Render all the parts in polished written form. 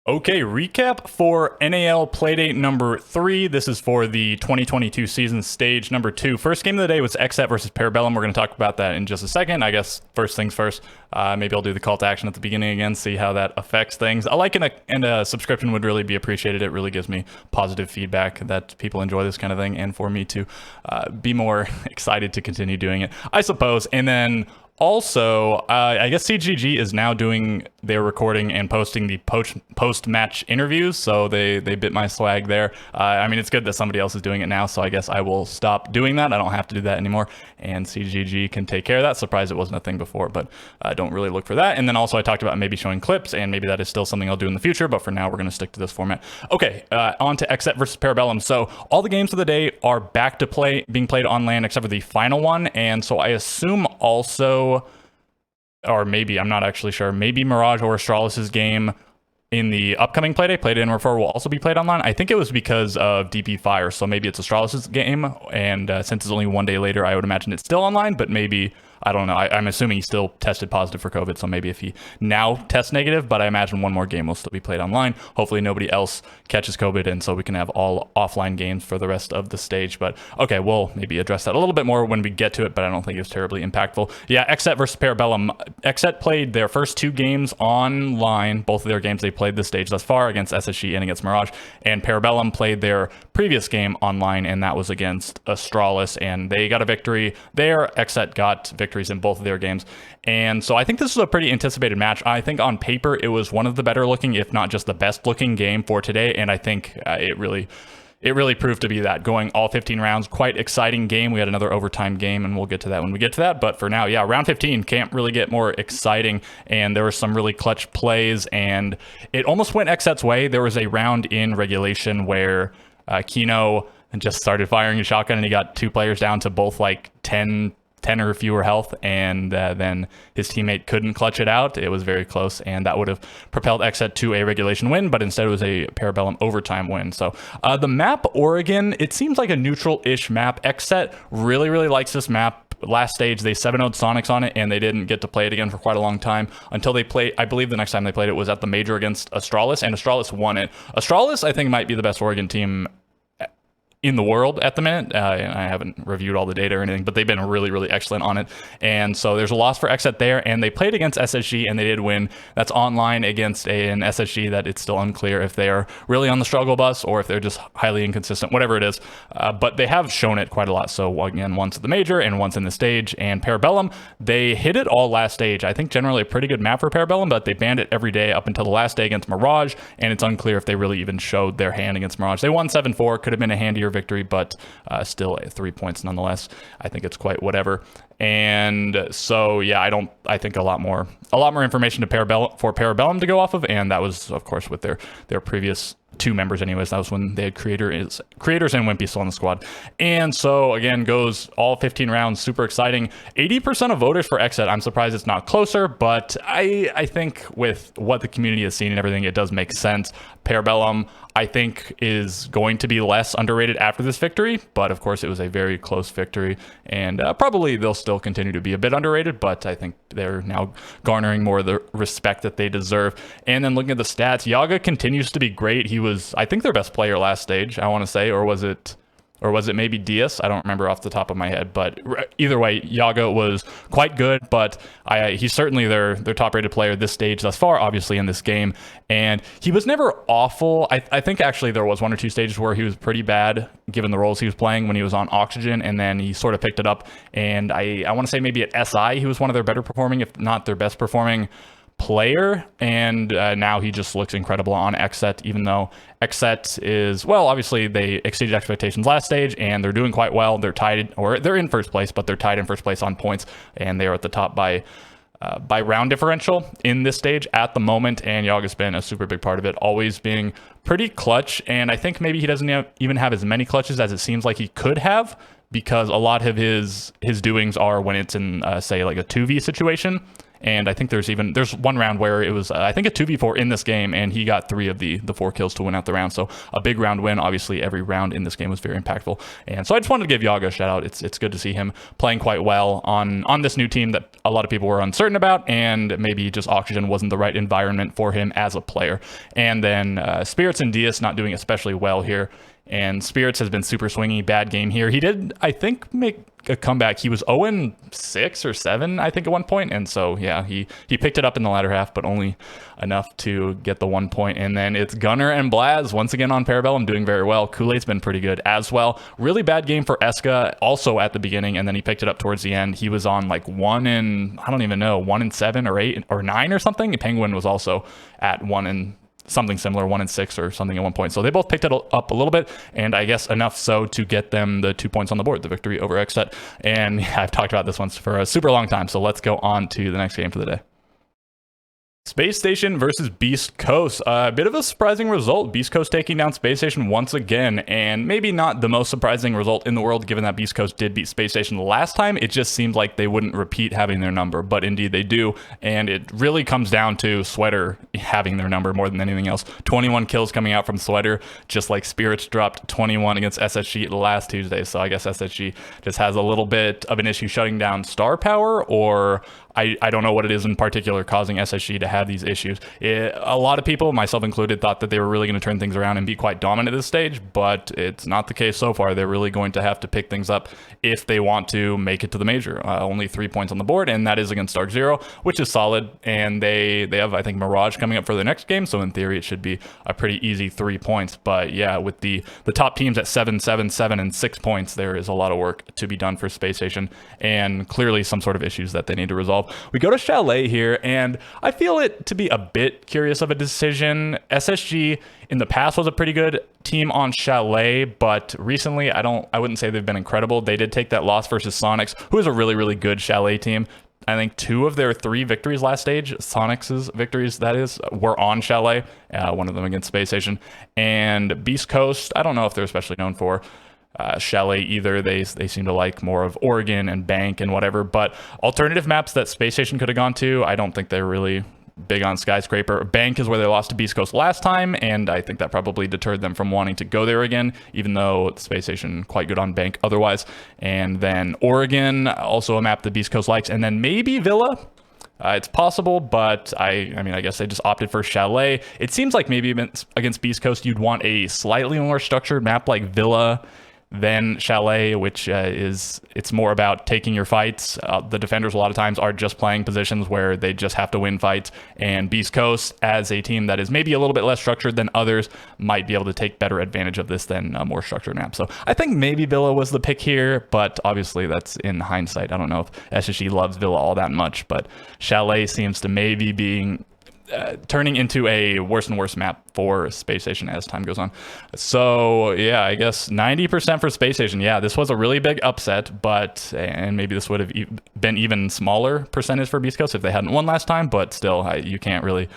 Okay, recap for NAL Playdate number 3. This is for the 2022 season stage number 2. First game of the day was XSET versus Parabellum. We're going to talk about that in just a second. I guess first things first. Maybe I'll do the call to action at the beginning again, see how that affects things. A like and a subscription would really be appreciated. It really gives me positive feedback that people enjoy this kind of thing and for me to be more excited to continue doing it, I suppose. And then also, I guess CGG is now doing their recording and posting the post-match interviews, so they bit my swag there. I mean, it's good that somebody else is doing it now, so I guess I will stop doing that. I don't have to do that anymore, and CGG can take care of that. Surprised it wasn't a thing before, but I don't really look for that. And then also I talked about maybe showing clips, and maybe that is still something I'll do in the future, but for now we're going to stick to this format. Okay, on to XSET versus Parabellum. So all the games of the day are back to being played on LAN except for the final one, and so I assume also, or maybe, I'm not actually sure, maybe Mirage or Astralis' game in the upcoming Playday, Playday and Refer, will also be played online. I think it was because of DP Fire, so maybe it's Astralis' game, and since it's only one day later, I would imagine it's still online, but maybe, I don't know. I'm assuming he still tested positive for COVID, so maybe if he now tests negative, but I imagine one more game will still be played online. Hopefully nobody else catches COVID, and so we can have all offline games for the rest of the stage. But okay, we'll maybe address that a little bit more when we get to it, but I don't think it was terribly impactful. Yeah, XSET versus Parabellum. XSET played their first 2 games online, both of their games they played this stage thus far, against SSG and against Mirage, and Parabellum played their previous game online, and that was against Astralis, and they got a victory there. XSET got victories in both of their games, and so I think this was a pretty anticipated match. I think on paper it was one of the better looking, if not just the best looking game for today, and I think it really proved to be that, going all 15 rounds. Quite exciting game. We had another overtime game, and we'll get to that when we get to that. But for now, yeah, round 15 can't really get more exciting, and there were some really clutch plays, and it almost went XSET's way. There was a round in regulation where Kino just started firing a shotgun, and he got 2 players down to both like 10 or fewer health, and then his teammate couldn't clutch it out. It was very close, and that would have propelled XSET to a regulation win, but instead it was a Parabellum overtime win. So the map, Oregon, it seems like a neutral-ish map. XSET really likes this map. Last stage, they 7-0'd Sonics on it, and they didn't get to play it again for quite a long time until they played. I believe the next time they played it was at the Major against Astralis, and Astralis won it. Astralis, I think, might be the best Oregon team in the world at the minute. I haven't reviewed all the data or anything, but they've been really excellent on it. And so there's a loss for XSET there, and they played against SSG, and they did win. That's online against an SSG that it's still unclear if they are really on the struggle bus or if they're just highly inconsistent, whatever it is. But they have shown it quite a lot. So again, once at the Major and once in the stage. And Parabellum, they hit it all last stage. I think generally a pretty good map for Parabellum, but they banned it every day up until the last day against Mirage, and it's unclear if they really even showed their hand against Mirage. They won 7-4, could have been a handier victory, but still 3 points nonetheless. I think it's quite whatever. And so yeah, I think a lot more information for Parabellum to go off of, and that was of course with their previous 2 members anyways. That was when they had creators and Wimpy still on the squad. And so again, goes all 15 rounds, super exciting. 80% of voters for XSET. I'm surprised it's not closer, but I think with what the community has seen and everything, it does make sense. Parabellum, I think, is going to be less underrated after this victory, but of course it was a very close victory, and probably they'll still continue to be a bit underrated, but I think they're now garnering more of the respect that they deserve. And then looking at the stats, Yaga continues to be great. He was, I think, their best player last stage, I want to say, or was it maybe Diaz? I don't remember off the top of my head, but either way, Yaga was quite good, but he's certainly their top-rated player this stage thus far, obviously in this game, and he was never awful. I think actually there was 1 or 2 stages where he was pretty bad, given the roles he was playing when he was on Oxygen, and then he sort of picked it up, and I want to say maybe at SI, he was one of their better performing, if not their best performing player, and now he just looks incredible on XSET, even though XSET is, well, obviously they exceeded expectations last stage, and they're doing quite well. They're tied, or they're in first place, but they're tied in first place on points, and they are at the top by round differential in this stage at the moment, and Yaga's been a super big part of it, always being pretty clutch, and I think maybe he doesn't even have as many clutches as it seems like he could have, because a lot of his doings are when it's in, say, like a 2v situation, And I think there's one round where it was, I think, a 2v4 in this game, and he got 3 of the 4 kills to win out the round. So a big round win. Obviously, every round in this game was very impactful. And so I just wanted to give Yaga a shout out. It's good to see him playing quite well on this new team that a lot of people were uncertain about, and maybe just Oxygen wasn't the right environment for him as a player. And then Spirits and Diaz not doing especially well here. And Spirits has been super swingy, bad game here. He did, I think, make a comeback. He was 0-6 or 7, I think, at one point. And so, yeah, he picked it up in the latter half, but only enough to get the 1 point. And then it's Gunnar and Blaz once again on Parabellum doing very well. Kool-Aid's been pretty good as well. Really bad game for Eska also at the beginning, and then he picked it up towards the end. He was on like 1-7 or 8 or 9 or something. Penguin was also at 1-6 or something at one point. So they both picked it up a little bit, and I guess enough so to get them the 2 points on the board, the victory over XSET. And yeah, I've talked about this one for a super long time, so let's go on to the next game for the day. Space Station versus Beast Coast. A bit of a surprising result. Beast Coast taking down Space Station once again, and maybe not the most surprising result in the world given that Beast Coast did beat Space Station last time. It just seemed like they wouldn't repeat having their number, but indeed they do, and it really comes down to Sweater having their number more than anything else. 21 kills coming out from Sweater, just like Spirits dropped 21 against SSG last Tuesday, so I guess SSG just has a little bit of an issue shutting down star power, or I don't know what it is in particular causing SSG to have these issues. A lot of people, myself included, thought that they were really going to turn things around and be quite dominant at this stage, but it's not the case so far. They're really going to have to pick things up if they want to make it to the major. Only 3 points on the board, and that is against Dark Zero, which is solid, and they have, I think, Mirage coming up for the next game, so in theory it should be a pretty easy 3 points. But yeah, with the top teams at 7, 7, 7, and 6 points, there is a lot of work to be done for Space Station, and clearly some sort of issues that they need to resolve. We go to Chalet here, and I feel it to be a bit curious of a decision. SSG in the past was a pretty good team on Chalet, but recently I wouldn't say they've been incredible. They did take that loss versus Sonics, who is a really, really good Chalet team. I think 2 of their 3 victories last stage, Sonics' victories, that is, were on Chalet, one of them against Space Station. And Beast Coast, I don't know if they're especially known for Chalet either. They seem to like more of Oregon and Bank and whatever, but alternative maps that Space Station could have gone to, I don't think they're really big on. Skyscraper. Bank is where they lost to Beast Coast last time, and I think that probably deterred them from wanting to go there again, even though Space Station quite good on Bank otherwise. And then Oregon, also a map that Beast Coast likes, and then maybe Villa. It's possible, but I mean, I guess they just opted for Chalet. It seems like maybe against Beast Coast, you'd want a slightly more structured map like Villa than Chalet, which it's more about taking your fights. The defenders a lot of times are just playing positions where they just have to win fights, and Beast Coast, as a team that is maybe a little bit less structured than others, might be able to take better advantage of this than a more structured map. So I think maybe Villa was the pick here, but obviously that's in hindsight. I don't know if SSG loves Villa all that much, but Chalet seems to maybe being turning into a worse and worse map for Space Station as time goes on. So yeah, I guess 90% for Space Station. Yeah, this was a really big upset, and maybe this would have been even smaller percentage for Beast Coast if they hadn't won last time, but still, you can't really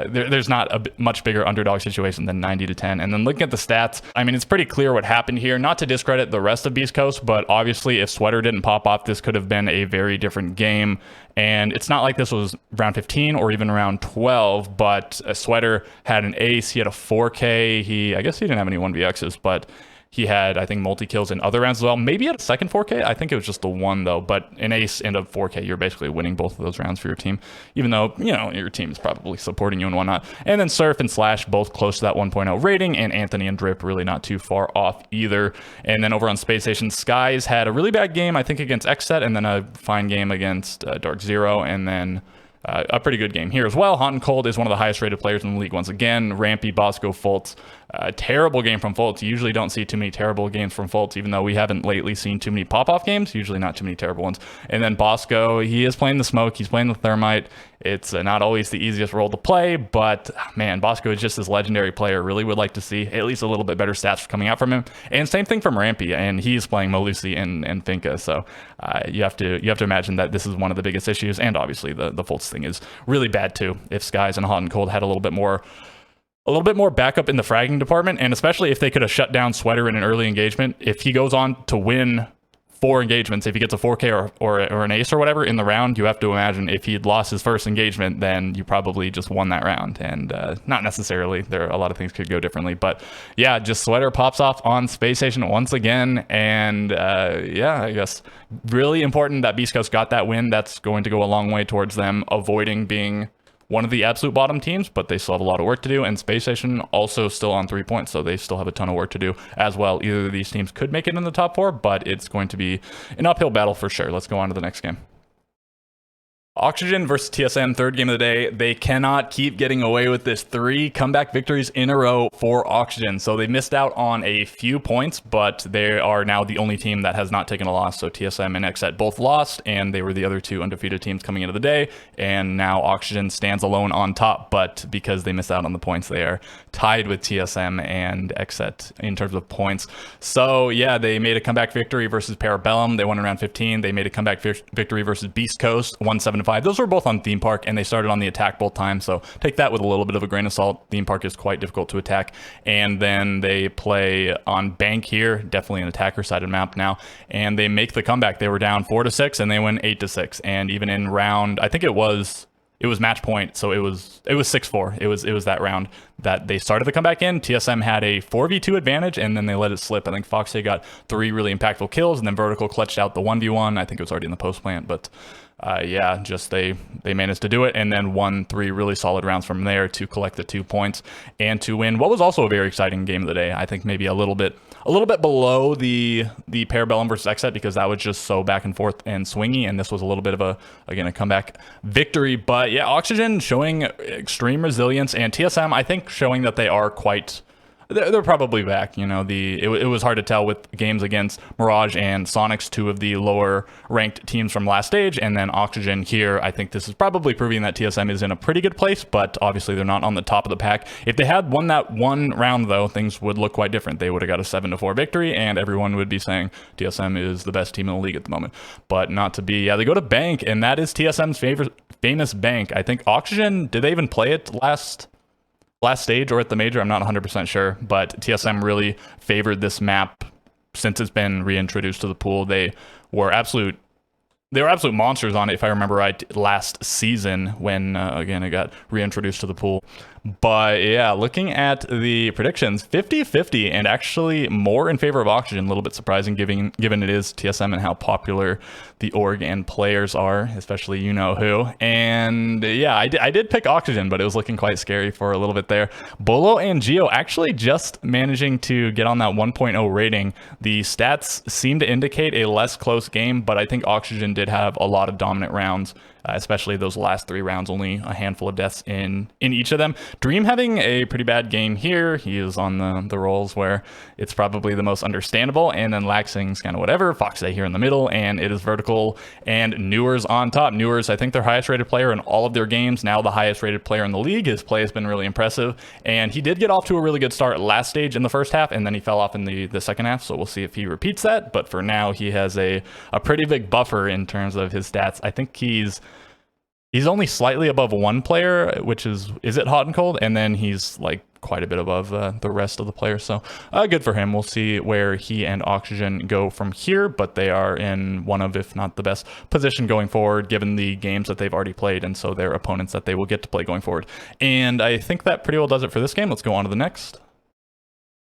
there's not a much bigger underdog situation than 90-10. And then looking at the stats, I mean, it's pretty clear what happened here. Not to discredit the rest of Beast Coast, but obviously if Sweater didn't pop off, this could have been a very different game. And it's not like this was round 15 or even round 12, but Sweater had an ace. He had a 4K. I guess he didn't have any 1vx's, but he had, I think, multi-kills in other rounds as well. Maybe at a second 4K. I think it was just the one, though. But an ace and a 4K, you're basically winning both of those rounds for your team, even though, your team is probably supporting you and whatnot. And then Surf and Slash, both close to that 1.0 rating, and Anthony and Drip really not too far off either. And then over on Space Station, Skies had a really bad game, I think, against XSET, and then a fine game against Dark Zero, and then a pretty good game here as well. Hot and Cold is one of the highest rated players in the league once again. Rampy, Bosco, Fultz. Terrible game from Fultz. You usually don't see too many terrible games from Fultz, even though we haven't lately seen too many pop-off games. Usually not too many terrible ones. And then Bosco, he is playing the Smoke. He's playing the Thermite. It's not always the easiest role to play, but man, Bosco is just this legendary player. Really would like to see at least a little bit better stats coming out from him. And same thing from Rampy, and he's playing Malusi and Finka. So you have to imagine that this is one of the biggest issues. And obviously the Fultz thing is really bad too. If Skies and Hot and Cold had a little bit more backup in the fragging department, and especially if they could have shut down Sweater in an early engagement, if he goes on to win 4 engagements. If he gets a 4K or an ace or whatever in the round, you have to imagine if he'd lost his first engagement, then you probably just won that round. And not necessarily. There are a lot of things could go differently. But yeah, just Sweater pops off on Space Station once again. And yeah, I guess really important that Beast Coast got that win. That's going to go a long way towards them avoiding being one of the absolute bottom teams, but they still have a lot of work to do. And Space Station also still on 3 points, so they still have a ton of work to do as well. Either of these teams could make it in the top 4, but it's going to be an uphill battle for sure. Let's go on to the next game. Oxygen versus TSM, third game of the day. They cannot keep getting away with this. 3 comeback victories in a row for Oxygen. So they missed out on a few points, but they are now the only team that has not taken a loss. So TSM and XSET both lost, and they were the other 2 undefeated teams coming into the day. And now Oxygen stands alone on top, but because they missed out on the points, they are tied with TSM and XSET in terms of points. So yeah, they made a comeback victory versus Parabellum. They won in round 15. They made a comeback victory versus Beast Coast, 1-7-5. Those were both on Theme Park, and they started on the attack both times, so take that with a little bit of a grain of salt. Theme Park is quite difficult to attack. And then they play on Bank here, definitely an attacker-sided map now, and they make the comeback. They were down 4-6, and they win 8-6. And even in round, I think it was match point, so it was 6-4. It was that round that they started the comeback in. TSM had a 4v2 advantage, and then they let it slip. I think Foxy got 3 really impactful kills, and then Vertical clutched out the 1v1. I think it was already in the post plant, but yeah, just they managed to do it, and then won 3 really solid rounds from there to collect the 2 points and to win what was also a very exciting game of the day. I think maybe a little bit below the Parabellum versus XSET, because that was just so back and forth and swingy, and this was a little bit of a comeback victory. But yeah, Oxygen showing extreme resilience, and TSM I think showing that they are quite. They're probably back. You know, it was hard to tell with games against Mirage and Sonics, 2 of the lower ranked teams from last stage, and then Oxygen here. I think this is probably proving that TSM is in a pretty good place, but obviously they're not on the top of the pack. If they had won that one round, though, things would look quite different. They would have got a 7-4 victory, and everyone would be saying TSM is the best team in the league at the moment. But not to be. Yeah, they go to Bank, and that is TSM's famous Bank. I think Oxygen, did they even play it last stage or at the major? I'm not 100% sure, but TSM really favored this map since it's been reintroduced to the pool. They were absolute monsters on it, if I remember right, last season when again it got reintroduced to the pool. But yeah, looking at the predictions, 50-50, and actually more in favor of Oxygen. A little bit surprising given it is TSM and how popular the org and players are, especially you know who. And yeah, I did pick Oxygen, but it was looking quite scary for a little bit there. Bolo and Geo actually just managing to get on that 1.0 rating. The stats seem to indicate a less close game, but I think Oxygen did have a lot of dominant rounds. Especially those last 3 rounds, only a handful of deaths in each of them. Dream having a pretty bad game here. He is on the rolls where it's probably the most understandable, and then Laxing's kind of whatever. Foxy here in the middle, and it is Vertical and Newers on top. Newers, I think their highest rated player in all of their games, now the highest rated player in the league. His play has been really impressive, and he did get off to a really good start last stage in the first half, and then he fell off in the second half, so we'll see if he repeats that. But for now, he has a pretty big buffer in terms of his stats. I think he's only slightly above 1 player, which is it Hot and Cold? And then he's like quite a bit above the rest of the players. So good for him. We'll see where he and Oxygen go from here, but they are in one of, if not the best position going forward, given the games that they've already played, and so their opponents that they will get to play going forward. And I think that pretty well does it for this game. Let's go on to the next.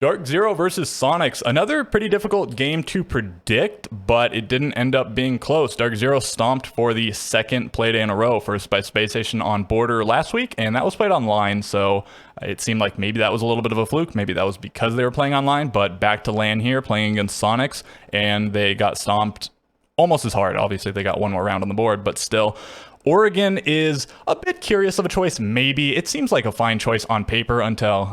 Dark Zero versus Sonics, another pretty difficult game to predict, but it didn't end up being close. Dark Zero stomped for the 2nd playday in a row, first by Space Station on Border last week, and that was played online, so it seemed like maybe that was a little bit of a fluke. Maybe that was because they were playing online, but back to LAN here, playing against Sonics, and they got stomped almost as hard. Obviously, they got one more round on the board, but still. Oregon is a bit curious of a choice, maybe. It seems like a fine choice on paper until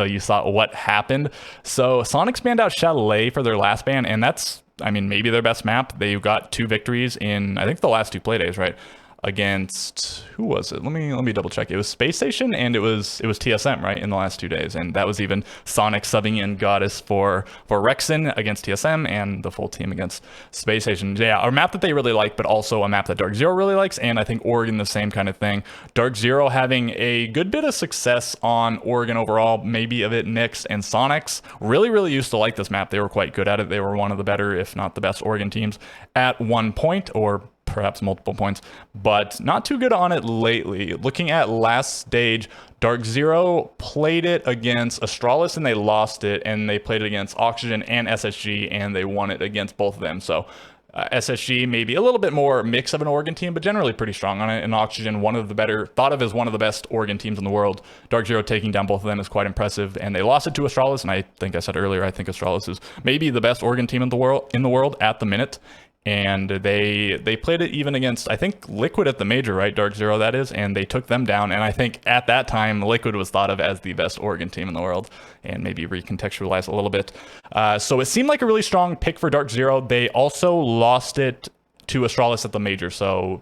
you saw what happened. So Sonics banned out Chalet for their last ban, and that's, maybe their best map. They got 2 victories in, I think, the last 2 playdays, right? against, who was it? Let me double check. It was Space Station and it was TSM, right, in the last 2 days, and that was even Sonic subbing in Goddess for Rexen against TSM and the full team against Space Station. Yeah, a map that they really like, but also a map that Dark Zero really likes, and I think Oregon the same kind of thing. Dark Zero having a good bit of success on Oregon overall, maybe a bit mixed, and Sonics really used to like this map. They were quite good at it. They were one of the better, if not the best, Oregon teams at one point, or perhaps multiple points, but not too good on it lately. Looking at last stage, Dark Zero played it against Astralis and they lost it, and they played it against Oxygen and SSG and they won it against both of them. So SSG maybe a little bit more mix of an Oregon team, but generally pretty strong on it. And Oxygen, one of the better, thought of as one of the best Oregon teams in the world. Dark Zero taking down both of them is quite impressive, and they lost it to Astralis. And I think I said earlier, I think Astralis is maybe the best Oregon team in the world at the minute. And they played it even against, I think, Liquid at the major, right? Dark Zero, that is, and they took them down. And I think at that time, Liquid was thought of as the best Oregon team in the world, and maybe recontextualize a little bit. So it seemed like a really strong pick for Dark Zero. They also lost it to Astralis at the major. So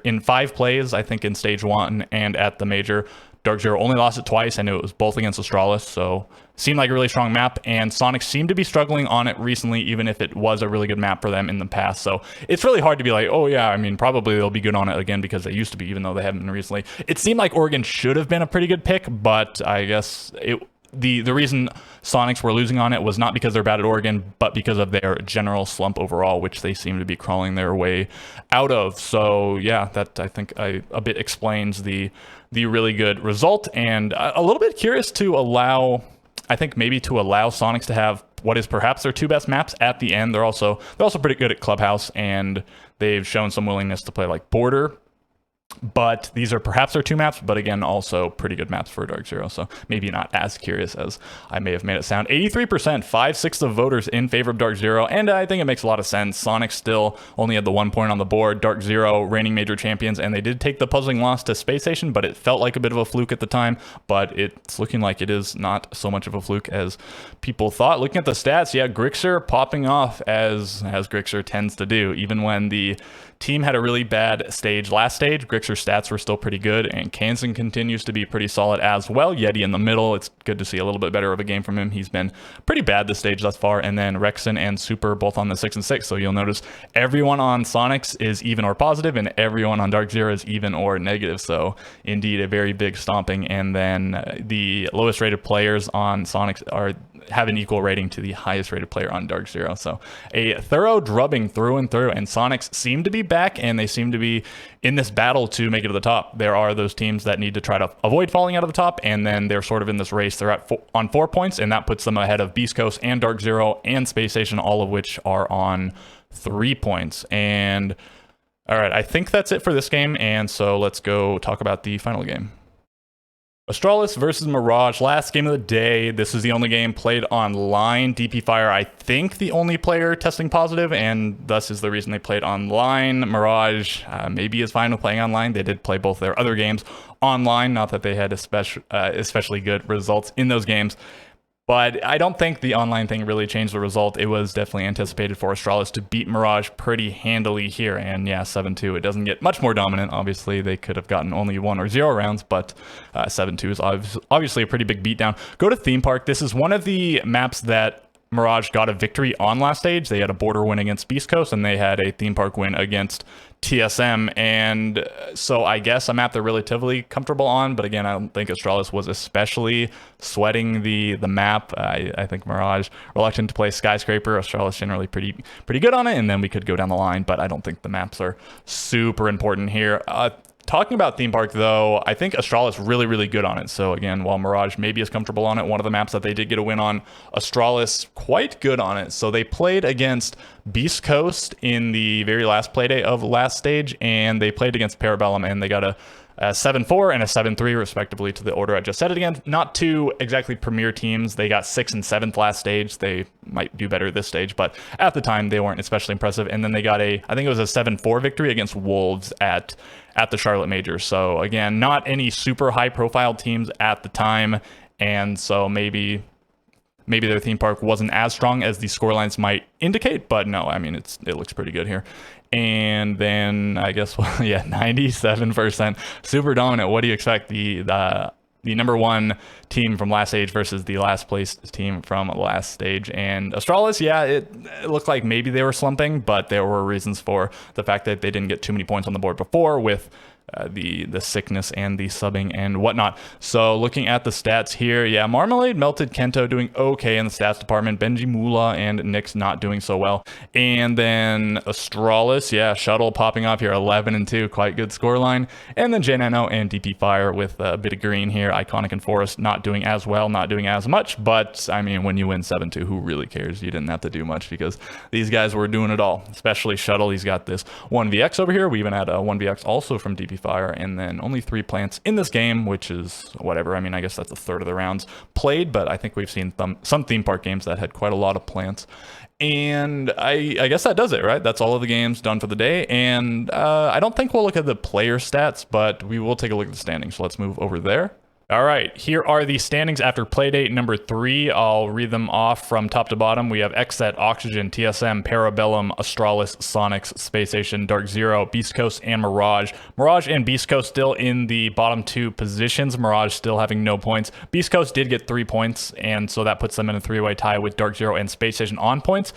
in 5 plays, I think in stage 1 and at the major, Dark Zero only lost it twice, and it was both against Astralis, so seemed like a really strong map, and Sonic seemed to be struggling on it recently, even if it was a really good map for them in the past. So it's really hard to be like, oh yeah, I mean, probably they'll be good on it again because they used to be, even though they haven't been recently. It seemed like Oregon should have been a pretty good pick, but I guess the reason Sonics were losing on it was not because they're bad at Oregon, but because of their general slump overall, which they seem to be crawling their way out of. So yeah, that I think a bit explains the really good result, and a little bit curious to allow Sonics to have what is perhaps their 2 best maps at the end. They're also pretty good at Clubhouse, and they've shown some willingness to play like Border. But these are perhaps their 2 maps, but again, also pretty good maps for Dark Zero, so maybe not as curious as I may have made it sound. 83%, 5/6 of voters in favor of Dark Zero, and I think it makes a lot of sense. Sonic still only had the 1 point on the board. Dark Zero, reigning major champions, and they did take the puzzling loss to Space Station, but it felt like a bit of a fluke at the time, but it's looking like it is not so much of a fluke as people thought. Looking at the stats, yeah, Grixer popping off as Grixer tends to do. Even when the team had a really bad stage last stage, Grixer's stats were still pretty good, and Kansan continues to be pretty solid as well. Yeti in the middle, it's good to see a little bit better of a game from him. He's been pretty bad this stage thus far, and then Rexen and Super both on the 6 and 6, so you'll notice everyone on Sonics is even or positive, and everyone on Dark Zero is even or negative, so indeed a very big stomping. And then the lowest rated players on Sonics have an equal rating to the highest rated player on Dark Zero. So a thorough drubbing through and through, and Sonics seem to be back, and they seem to be in this battle to make it to the top. There are those teams that need to try to avoid falling out of the top, and then they're sort of in this race. They're on 4 points, and that puts them ahead of Beast Coast and Dark Zero and Space Station, all of which are on 3 points. And all right, I think that's it for this game, and so let's go talk about the final game. Astralis versus Mirage, last game of the day. This is the only game played online. DP Fire, I think, the only player testing positive, and thus is the reason they played online. Mirage maybe is fine with playing online. They did play both their other games online, not that they had especially good results in those games. But I don't think the online thing really changed the result. It was definitely anticipated for Astralis to beat Mirage pretty handily here. And yeah, 7-2. It doesn't get much more dominant. Obviously, they could have gotten only 1 or 0 rounds, but 7-2 is obviously a pretty big beatdown. Go to Theme Park. This is one of the maps that Mirage got a victory on last stage. They had a border win against Beast Coast, and they had a Theme Park win against TSM, and so I guess a map they're relatively comfortable on, but again, I don't think Astralis was especially sweating the map. I think Mirage reluctant to play Skyscraper. Astralis generally pretty good on it, and then we could go down the line, but I don't think the maps are super important here. Talking about Theme Park, though, I think Astralis really good on it. So again, while Mirage maybe is comfortable on it, one of the maps that they did get a win on, Astralis quite good on it. So they played against Beast Coast in the very last playday of last stage, and they played against Parabellum, and they got a 7-4 and a 7-3 respectively to the order I just said it again. Not two exactly premier teams. They got 6th and 7th last stage. They might do better this stage, but at the time they weren't especially impressive. And then they got I think it was a 7-4 victory against Wolves at the Charlotte Major. So again, not any super high profile teams at the time. And so maybe maybe their theme park wasn't as strong as the scorelines might indicate, but no, I mean, it looks pretty good here. And then I guess, well, yeah, 97%, super dominant. What do you expect? The number one team from last stage versus the last place team from last stage. And Astralis, yeah, it looked like maybe they were slumping, but there were reasons for the fact that they didn't get too many points on the board before with the sickness and the subbing and whatnot. So looking at the stats here, yeah, Marmalade, Melted, Kento doing okay in the stats department. Benji, Mula, and Nick's not doing so well. And then Astralis, yeah, Shuttle popping off here, 11-2, quite good scoreline. And then J-Nano and DP Fire with a bit of green here. Iconic and Forest not doing as well, not doing as much. But I mean, when you win 7-2, who really cares? You didn't have to do much because these guys were doing it all, especially Shuttle. He's got this 1VX over here. We even had a 1VX also from DP Fire, and then only 3 plants in this game, which is whatever. I mean, I guess that's a third of the rounds played, but I think we've seen some theme park games that had quite a lot of plants. And I guess that does it, right? That's all of the games done for the day. And I don't think we'll look at the player stats, but we will take a look at the standings. So let's move over there. All right, here are the standings after playdate number 3. I'll read them off from top to bottom. We have XSET, Oxygen, TSM, Parabellum, Astralis, Sonics, Space Station, Dark Zero, Beast Coast, and Mirage. Mirage and Beast Coast still in the bottom 2 positions. Mirage still having no points. Beast Coast did get 3 points, and so that puts them in a 3-way tie with Dark Zero and Space Station on points.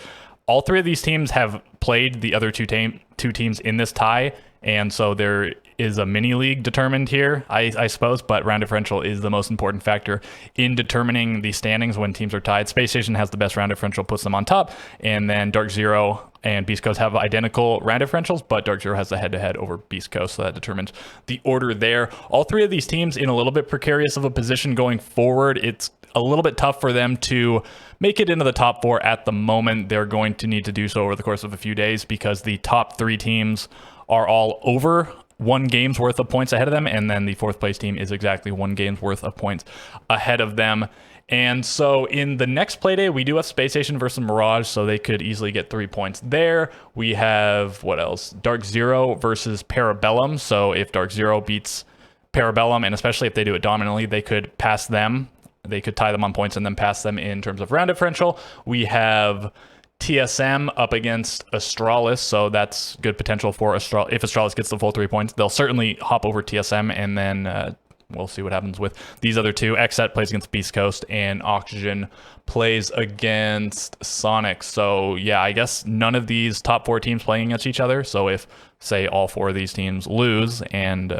All 3 of these teams have played the other two teams in this tie, and so there is a mini league determined here, I suppose, but round differential is the most important factor in determining the standings when teams are tied. Space Station has the best round differential, puts them on top, and then Dark Zero and Beast Coast have identical round differentials, but Dark Zero has the head-to-head over Beast Coast, so that determines the order there. All 3 of these teams in a little bit precarious of a position going forward. It's a little bit tough for them to make it into the top 4 at the moment. They're going to need to do so over the course of a few days because the top 3 teams are all over 1 game's worth of points ahead of them, and then the 4th place team is exactly 1 game's worth of points ahead of them. And so in the next playday, we do have Space Station versus Mirage, so they could easily get 3 points there. We have, what else? Dark Zero versus Parabellum. So if Dark Zero beats Parabellum, and especially if they do it dominantly, they could pass them. They could tie them on points and then pass them in terms of round differential. We have TSM up against Astralis, so that's good potential for Astralis. If Astralis gets the full 3 points, they'll certainly hop over TSM, and then we'll see what happens with these other 2. XSET plays against Beast Coast, and Oxygen plays against Sonic. So yeah, I guess none of these top 4 teams playing against each other. So if, say, all 4 of these teams lose and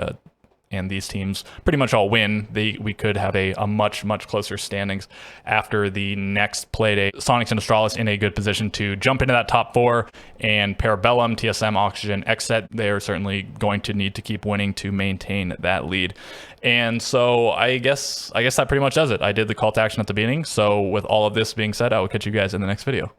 these teams pretty much all win, we could have a much closer standings after the next playdate. Sonics and Astralis in a good position to jump into that top 4, and Parabellum, TSM, Oxygen, XSET, they're certainly going to need to keep winning to maintain that lead. And so I guess that pretty much does it. I did the call to action at the beginning, so with all of this being said, I will catch you guys in the next video.